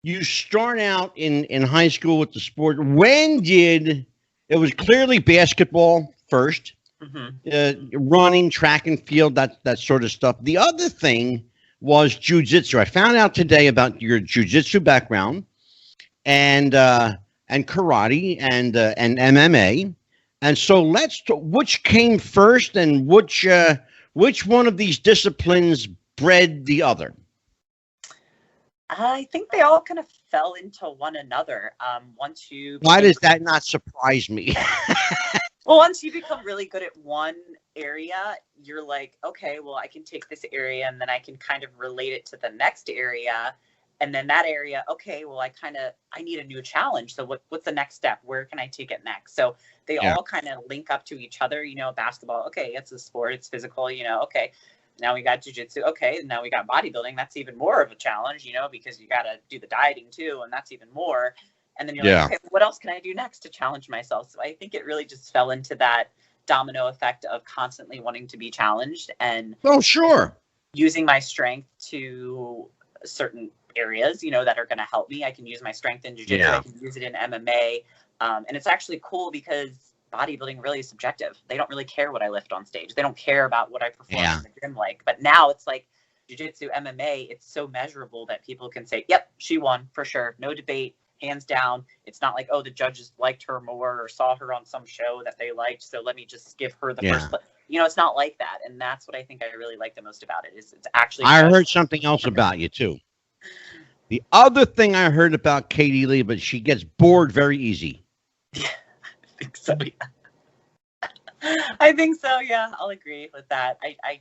Speaker 1: You start out in high school with the sport. When did it was clearly basketball first, running, track and field, that sort of stuff. The other thing was jiu-jitsu. I found out today about your jiu-jitsu background and karate and MMA. And so let's talk, which came first and which one of these disciplines bred the other?
Speaker 2: I think they all kind of fell into one another. Once you
Speaker 1: Why does that not surprise me?
Speaker 2: Well, once you become really good at one area, you're like, okay, well, I can take this area and then I can kind of relate it to the next area. And then that area, okay, well, I need a new challenge. So what's the next step? Where can I take it next? So they all kind of link up to each other. Basketball, okay, it's a sport, it's physical, okay. Now we got jiu-jitsu. Okay, now we got bodybuilding. That's even more of a challenge, because you got to do the dieting too, and that's even more. And then you're like, okay, what else can I do next to challenge myself? So I think it really just fell into that domino effect of constantly wanting to be challenged and using my strength to certain areas, that are going to help me. I can use my strength in jiu-jitsu. I can use it in MMA. And it's actually cool because bodybuilding really is subjective. They don't really care what I lift on stage. They don't care about what I perform
Speaker 1: Yeah.
Speaker 2: in the gym like. But now it's like jiu-jitsu, MMA, it's so measurable that people can say, yep, she won for sure. No debate, hands down. It's not like, oh, the judges liked her more or saw her on some show that they liked, so let me just give her the first place. You know, it's not like that. And that's what I think I really like the most about it, is it's actually.
Speaker 1: I heard something else about you too. The other thing I heard about Katie Lee, but she gets bored very easy.
Speaker 2: Yeah, I think so, yeah. I think so, yeah. I'll agree with that. I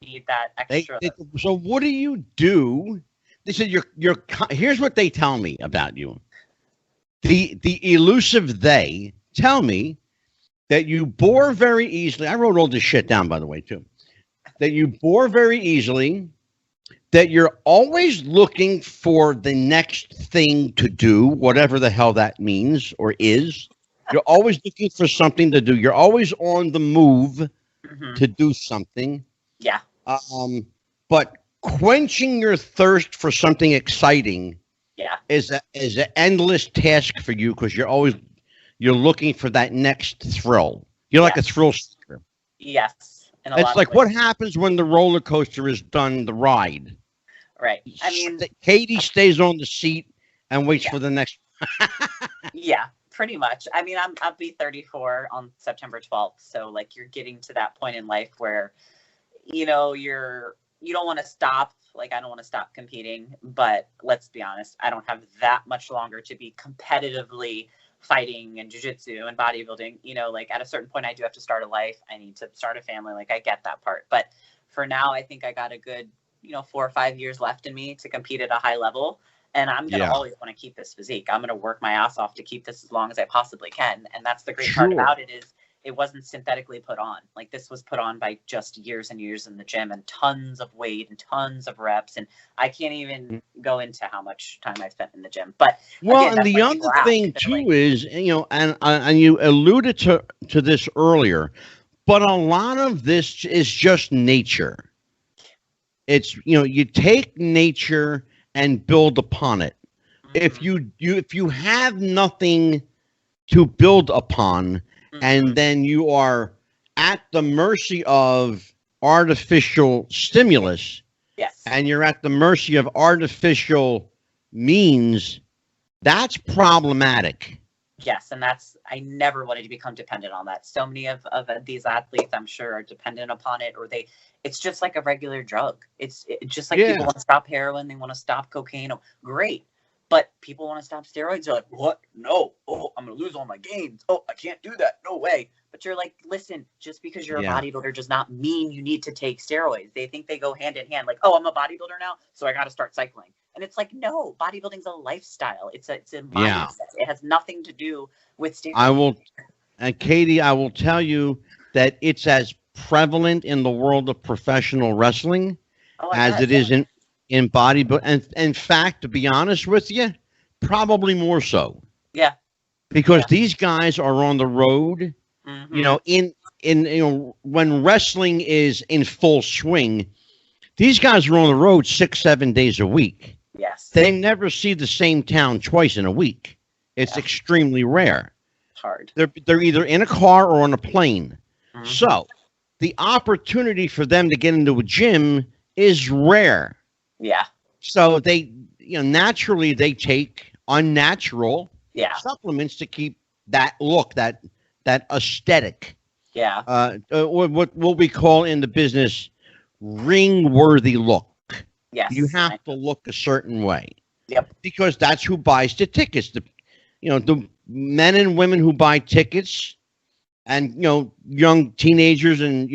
Speaker 2: need that extra.
Speaker 1: So what do you do? They said here's what they tell me about you. The elusive they tell me that you bore very easily. I wrote all this shit down, by the way, too. That you bore very easily, that you're always looking for the next thing to do, whatever the hell that means or is. You're always looking for something to do. You're always on the move to do something.
Speaker 2: Yeah.
Speaker 1: But quenching your thirst for something exciting is an endless task for you, because you're looking for that next thrill. You're like a thrill seeker.
Speaker 2: Yes.
Speaker 1: It's like what happens when the roller coaster is done, the ride.
Speaker 2: Right. I mean,
Speaker 1: Katie stays on the seat and waits for the next.
Speaker 2: Yeah, pretty much. I mean, I'll be 34 on September 12th. So like, you're getting to that point in life where, you know, you don't want to stop. Like, I don't want to stop competing, but let's be honest, I don't have that much longer to be competitively fighting and jiu-jitsu and bodybuilding. You know, like at a certain point I do have to start a life. I need to start a family. Like, I get that part. But for now, I think I got a good, 4 or 5 years left in me to compete at a high level. And I'm going to always want to keep this physique. I'm going to work my ass off to keep this as long as I possibly can. And that's the great part about it, is it wasn't synthetically put on. Like, this was put on by just years and years in the gym and tons of weight and tons of reps. And I can't even go into how much time I spent in the gym. But
Speaker 1: well, again, and the other thing too is, and you alluded to this earlier, but a lot of this is just nature. It's, you take nature and build upon it. If you have nothing to build upon, and then you are at the mercy of artificial stimulus, and you're at the mercy of artificial means, that's problematic.
Speaker 2: Yes, and I never wanted to become dependent on that. So many of these athletes, I'm sure, are dependent upon it, or it's just like a regular drug. It's just like people want to stop heroin, they want to stop cocaine. Oh, great. But people want to stop steroids. They're like, what? No. Oh, I'm going to lose all my gains. Oh, I can't do that. No way. But you're like, listen, just because you're a bodybuilder does not mean you need to take steroids. They think they go hand in hand. Like, oh, I'm a bodybuilder now, so I got to start cycling. And it's like, no, bodybuilding's a lifestyle. It's a mindset. It has nothing to do with steroids.
Speaker 1: Katie, I will tell you that it's as prevalent in the world of professional wrestling as it is in bodybuilding. And in fact, to be honest with you, probably more so.
Speaker 2: Yeah.
Speaker 1: Because these guys are on the road, when wrestling is in full swing, these guys are on the road 6-7 days a week.
Speaker 2: Yes.
Speaker 1: They never see the same town twice in a week. It's extremely rare.
Speaker 2: It's hard.
Speaker 1: They're either in a car or on a plane. So the opportunity for them to get into a gym is rare.
Speaker 2: Yeah.
Speaker 1: So they, naturally they take unnatural supplements to keep that look, that aesthetic.
Speaker 2: Yeah.
Speaker 1: What we call in the business ring-worthy look.
Speaker 2: Yes.
Speaker 1: You have to look a certain way.
Speaker 2: Yep.
Speaker 1: Because that's who buys the tickets. The men and women who buy tickets, and young teenagers and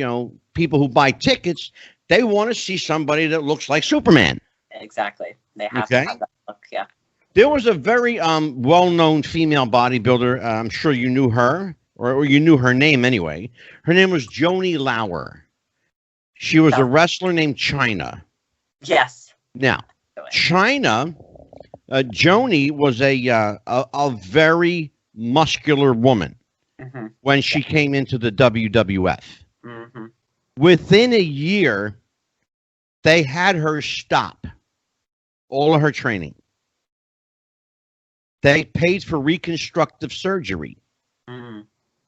Speaker 1: people who buy tickets, they want to see somebody that looks like Superman.
Speaker 2: Exactly. They have to have that look. Yeah.
Speaker 1: There was a very well-known female bodybuilder. I'm sure you knew her, or you knew her name anyway. Her name was Joni Lauer. She was a wrestler named Chyna.
Speaker 2: Yes.
Speaker 1: Now, Chyna, Joni was a very muscular woman when she came into the WWF. Within a year, they had her stop all of her training. They paid for reconstructive surgery.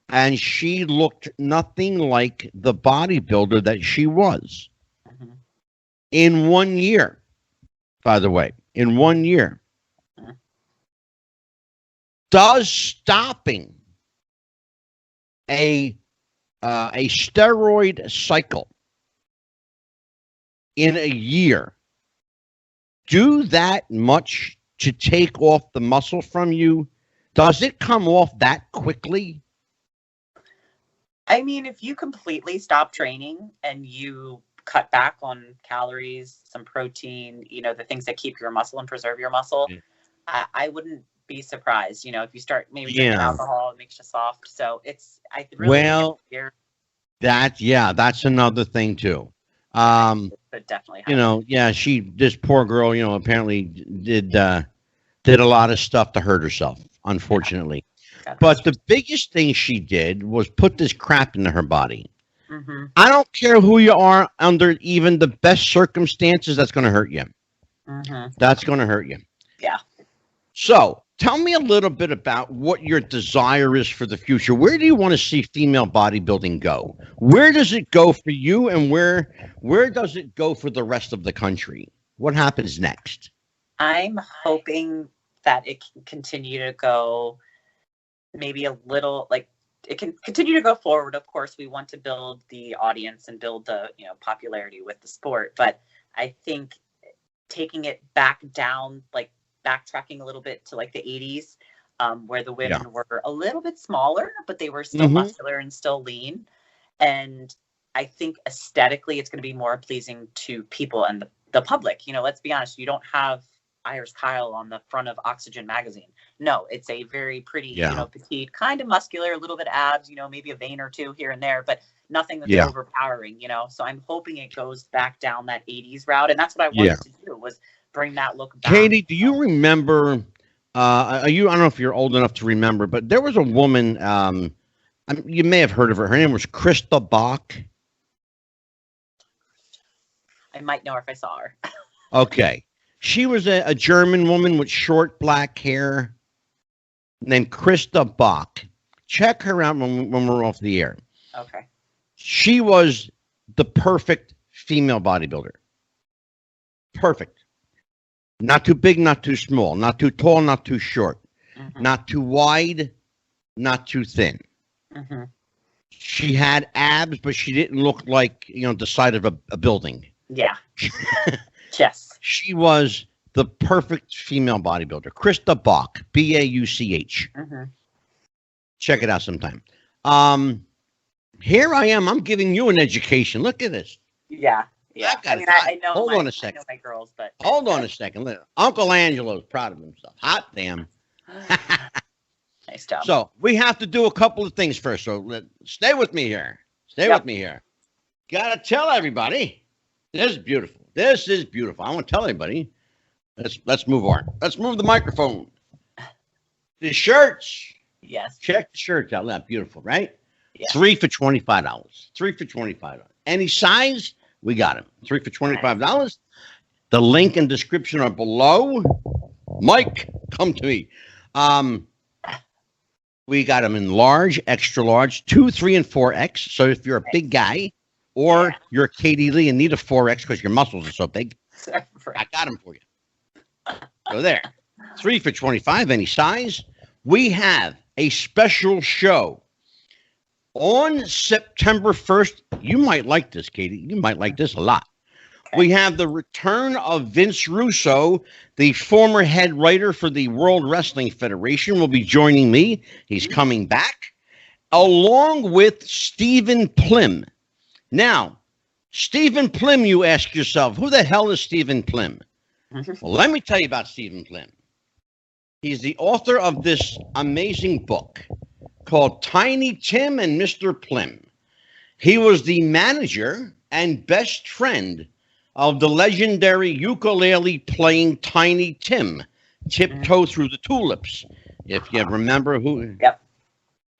Speaker 1: and she looked nothing like the bodybuilder that she was
Speaker 2: Mm-hmm.
Speaker 1: in 1 year. By the way, in 1 year.
Speaker 2: Mm-hmm.
Speaker 1: Does stopping a steroid cycle in a year do that much to take off the muscle from you? Does it come off that quickly?
Speaker 2: I mean, if you completely stop training and you cut back on calories, some protein, the things that keep your muscle and preserve your muscle, I wouldn't be surprised. If you start maybe drinking
Speaker 1: Yeah.
Speaker 2: alcohol, it makes you soft. So I really
Speaker 1: Well, that's another thing too.
Speaker 2: could definitely happen.
Speaker 1: This poor girl, apparently did a lot of stuff to hurt herself, unfortunately.
Speaker 2: God
Speaker 1: But
Speaker 2: bless
Speaker 1: the biggest thing she did was put this crap into her body.
Speaker 2: her. Mhm.
Speaker 1: I don't care who you are, under even the best circumstances, that's going to hurt you.
Speaker 2: Mhm.
Speaker 1: That's going to hurt you.
Speaker 2: Yeah.
Speaker 1: So tell me a little bit about what your desire is for the future. Where do you want to see female bodybuilding go? Where does it go for you, and where does it go for the rest of the country? What happens next?
Speaker 2: I'm hoping that it can continue to go maybe a little, like, it can continue to go forward. Of course, we want to build the audience and build the popularity with the sport, but I think taking it back down, like backtracking a little bit to like the 80s, where the women were a little bit smaller, but they were still muscular and still lean. And I think aesthetically, it's going to be more pleasing to people and the public. Let's be honest, you don't have Iris Kyle on the front of Oxygen magazine. No, it's a very pretty, petite, kind of muscular, a little bit abs, maybe a vein or two here and there, but nothing that's overpowering, So I'm hoping it goes back down that 80s route. And that's what I wanted to do, was bring that look back.
Speaker 1: Katie, do you remember, I don't know if you're old enough to remember, but there was a woman, you may have heard of her. Her name was Krista Bach.
Speaker 2: I might know her if I saw her.
Speaker 1: Okay. She was a German woman with short black hair named Krista Bach. Check her out when we're off the air.
Speaker 2: Okay.
Speaker 1: She was the perfect female bodybuilder. Perfect. Not too big, not too small, not too tall, not too short, not too wide, not too thin. She had abs, but she didn't look like, the side of a building.
Speaker 2: Yeah. Yes.
Speaker 1: She was the perfect female bodybuilder. Krista Bach, Bauch. Check it out sometime. Here I am. I'm giving you an education. Look at this.
Speaker 2: Yeah. Yeah. I know.
Speaker 1: Hold on a second.
Speaker 2: I know my girls, but
Speaker 1: hold on a second. Uncle Angelo's proud of himself. Hot damn.
Speaker 2: Nice job.
Speaker 1: So we have to do a couple of things first. So stay with me here. Stay with me here. Gotta tell everybody. This is beautiful. This is beautiful. I want to tell everybody. Let's move on. Let's move the microphone. The shirts.
Speaker 2: Yes.
Speaker 1: Check the shirts out. That's beautiful, right?
Speaker 2: Yeah.
Speaker 1: 3 for $25. 3 for $25. Any size, we got them. 3 for $25. The link and description are below. Mike, come to me. We got them in large, extra large, 2, 3, and 4X. So if you're a big guy, or you're Katie Lee and need a 4X because your muscles are so big, I got them for you. So there. 3 for $25, any size. We have a special show on September 1st. You might like this, Katie. You might like this a lot. Okay. We have the return of Vince Russo, the former head writer for the World Wrestling Federation, will be joining me. He's coming back, along with Stephen Plim. Now, Stephen Plim, you ask yourself, who the hell is Stephen Plim? Well, let me tell you about Stephen Plim. He's the author of this amazing book called Tiny Tim and Mr. Plim. He was the manager and best friend of the legendary ukulele-playing Tiny Tim, Tiptoe Through the Tulips. If you remember who...
Speaker 2: Yep.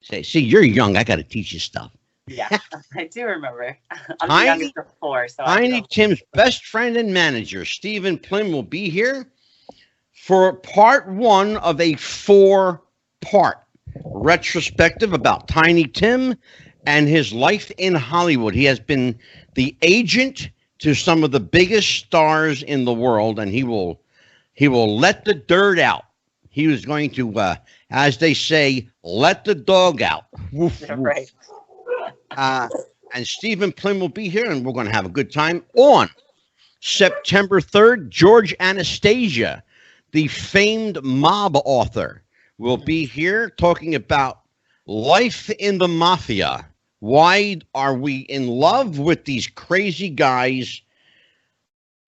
Speaker 1: See, you're young. I got to teach you stuff.
Speaker 2: Yeah, I do remember. I'm the youngest of 4, so
Speaker 1: Tiny Tim's best friend and manager, Stephen Plim, will be here for part 1 of a 4-part. retrospective about Tiny Tim and his life in Hollywood. He has been the agent to some of the biggest stars in the world, and he will let the dirt out. He was going to, as they say, let the dog out. Woof, woof.
Speaker 2: Right.
Speaker 1: And Stephen Plym will be here, and we're going to have a good time. On September 3rd, George Anastasia, the famed mob author, will be here talking about life in the mafia. Why are we in love with these crazy guys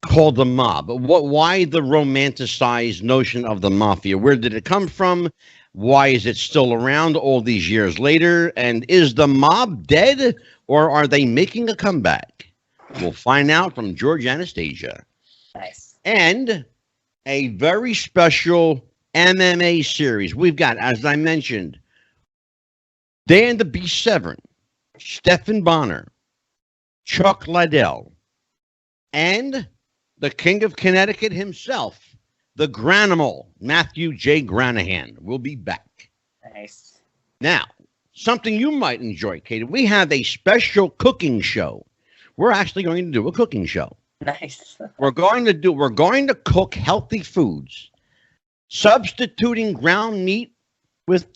Speaker 1: called the mob? Why the romanticized notion of the mafia? Where did it come from? Why is it still around all these years later? And is the mob dead, or are they making a comeback? We'll find out from George Anastasia.
Speaker 2: Nice.
Speaker 1: And a very special MMA series. We've got, as I mentioned, Dan the Beast Severn, Stephan Bonner, Chuck Liddell, and the King of Connecticut himself, the Granimal, Matthew J. Granahan, will be back.
Speaker 2: Nice.
Speaker 1: Now, something you might enjoy, Katie. We have a special cooking show. We're actually going to do a cooking show.
Speaker 2: Nice.
Speaker 1: We're going to cook healthy foods, substituting ground meat with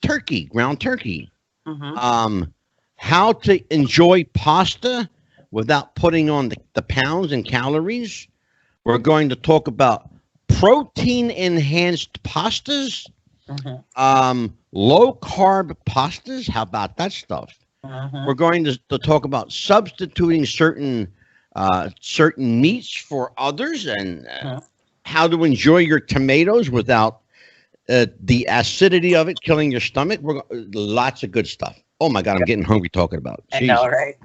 Speaker 1: ground turkey.
Speaker 2: Mm-hmm.
Speaker 1: How to enjoy pasta without putting on the pounds and calories. We're going to talk about protein enhanced pastas, low carb pastas. How about that stuff? We're going to talk about substituting certain meats for others, and how to enjoy your tomatoes without the acidity of it killing your stomach. Lots of good stuff. Oh my God, I'm getting hungry talking about it.
Speaker 2: I know, right?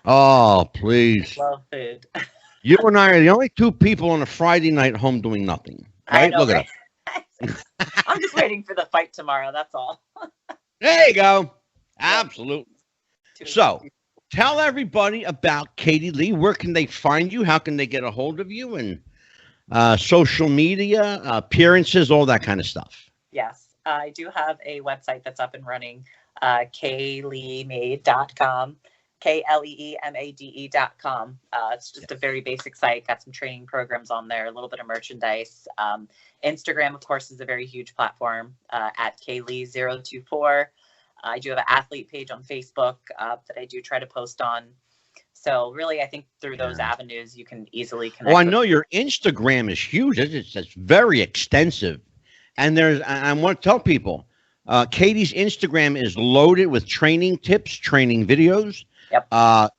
Speaker 1: Oh, please.
Speaker 2: Love food.
Speaker 1: You and I are the only two people on a Friday night home doing nothing. Right?
Speaker 2: I know,
Speaker 1: Look
Speaker 2: right?
Speaker 1: at us.
Speaker 2: I'm just waiting for the fight tomorrow. That's all.
Speaker 1: There you go. Absolutely. So, tell everybody about Katie Lee. Where can they find you? How can they get a hold of you? And social media, appearances, all that kind of stuff.
Speaker 2: Yes. I do have a website that's up and running, kaleemade.com, KLEEMADE.com. It's just a very basic site. Got some training programs on there, a little bit of merchandise. Instagram, of course, is a very huge platform, at Kaylee024. I do have an athlete page on Facebook that I do try to post on. So really, I think through those avenues, you can easily connect.
Speaker 1: Well, I know your Instagram is huge. It's very extensive. And I want to tell people, Katie's Instagram is loaded with training tips, training videos,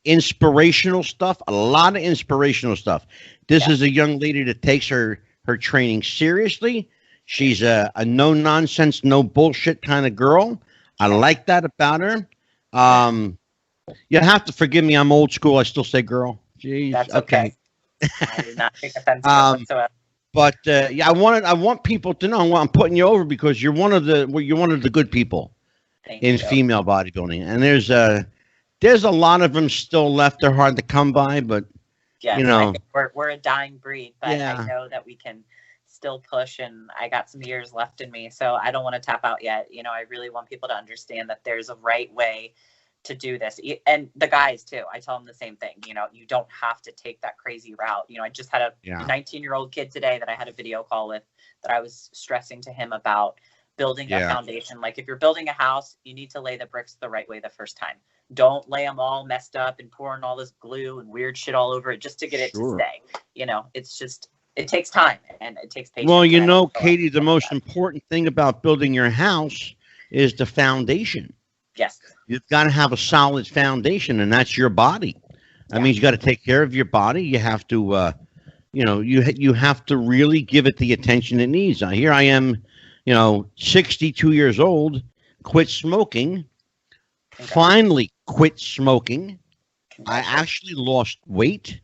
Speaker 1: inspirational stuff, a lot of inspirational stuff. This is a young lady that takes her training seriously. She's a no nonsense, no bullshit kind of girl. I like that about her. You have to forgive me. I'm old school. I still say girl. Jeez.
Speaker 2: That's okay. I did not take offense to it whatsoever.
Speaker 1: But I want people to know I'm putting you over because you're one of the good people in female bodybuilding, and there's a lot of them still left. They're hard to come by, but
Speaker 2: you know, we're a dying breed. But I know that we can still push, and I got some years left in me, so I don't want to tap out yet. You know, I really want people to understand that there's a right way to do this, and the guys too. I tell them the same thing. You know, you don't have to take that crazy route. You know, I just had a 19-year-old kid today that I had a video call with, that I was stressing to him about building a foundation. Like, if you're building a house, you need to lay the bricks the right way the first time. Don't lay them all messed up and pouring all this glue and weird shit all over it just to get it to stay. You know, it's just, it takes time and it takes patience.
Speaker 1: Well, you know, Katie, the most important thing about building your house is the foundation.
Speaker 2: Yes.
Speaker 1: You've got to have a solid foundation, and that's your body. That means you got to take care of your body. You have to, you have to really give it the attention it needs. Now, here I am, 62 years old, quit smoking, finally quit smoking. I actually lost weight.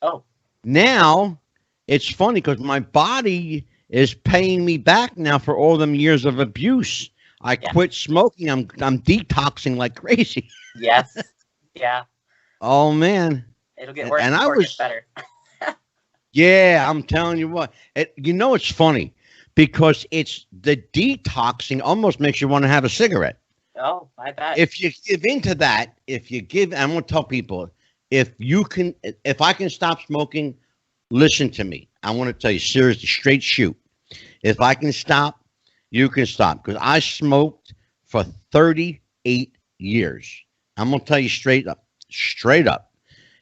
Speaker 2: Oh.
Speaker 1: Now, it's funny because my body is paying me back now for all them years of abuse. I quit smoking. I'm detoxing like crazy.
Speaker 2: Yes. Yeah.
Speaker 1: Oh man.
Speaker 2: It'll get worse
Speaker 1: and
Speaker 2: before it gets better.
Speaker 1: Yeah, I'm telling you what. It's funny because it's the detoxing almost makes you want to have a cigarette.
Speaker 2: Oh, I bet.
Speaker 1: If you give into that, I'm going to tell people, if I can stop smoking, listen to me. I want to tell you seriously, straight shoot. If I can stop, you can stop. Because I smoked for 38 years. I'm going to tell you straight up.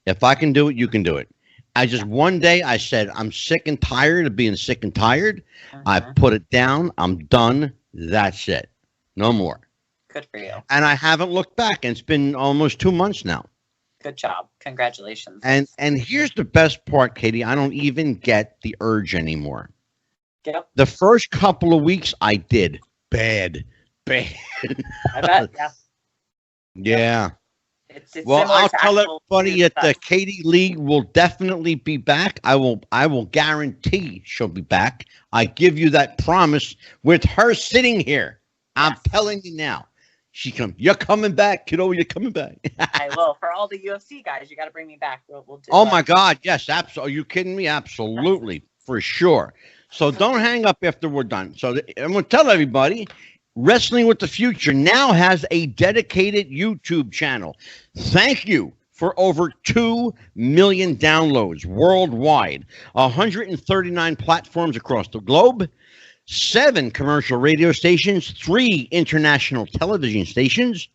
Speaker 1: If I can do it, you can do it. One day I said, I'm sick and tired of being sick and tired. I put it down. I'm done. That's it. No more.
Speaker 2: Good for you.
Speaker 1: And I haven't looked back. And it's been almost 2 months now.
Speaker 2: Good job. Congratulations.
Speaker 1: And here's the best part, Katie. I don't even get the urge anymore.
Speaker 2: Yep.
Speaker 1: The first couple of weeks I did bad.
Speaker 2: I bet. Yeah.
Speaker 1: Yeah.
Speaker 2: It's
Speaker 1: Well, I'll tell everybody that Katie Lee will definitely be back. I will guarantee she'll be back. I give you that promise with her sitting here. I'm telling you now. You're coming back, kiddo. You're coming back.
Speaker 2: I will. For all the UFC guys, you got to bring me back. We'll do
Speaker 1: Oh, my God. Yes, absolutely. Are you kidding me? Absolutely. For sure. So don't hang up after we're done. So I'm going to tell everybody, Wrestling with the Future now has a dedicated YouTube channel. Thank you for over 2 million downloads worldwide, 139 platforms across the globe, 7 commercial radio stations, 3 international television stations.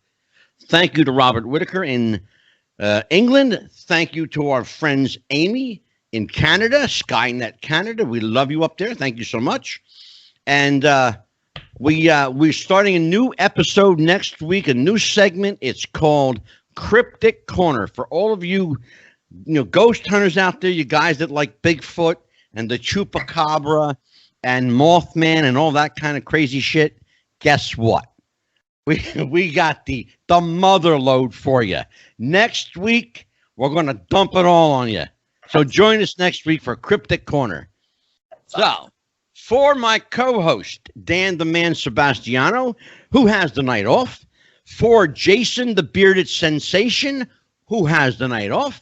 Speaker 1: Thank you to Robert Whitaker in England. Thank you to our friends Amy in Canada, Skynet Canada. We love you up there. Thank you so much. And we're starting a new episode next week, a new segment. It's called Cryptic Corner. For all of you, ghost hunters out there, you guys that like Bigfoot and the Chupacabra and Mothman and all that kind of crazy shit, guess what? We got the mother load for you. Next week, we're going to dump it all on you. So join us next week for Cryptic Corner. So, for my co-host, Dan the Man Sebastiano, who has the night off, for Jason the Bearded Sensation, who has the night off,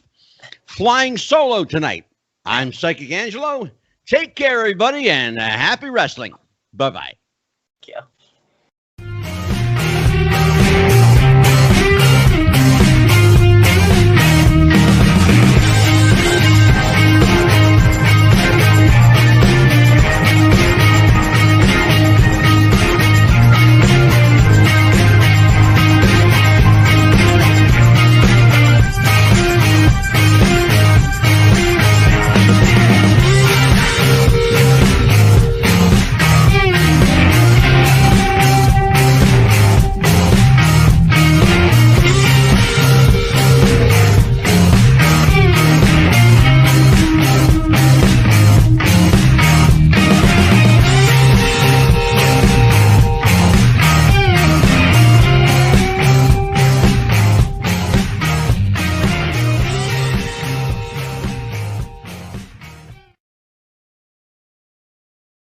Speaker 1: flying solo tonight, I'm Psychic Angelo. Take care, everybody, and happy wrestling. Bye-bye.
Speaker 2: Thank you.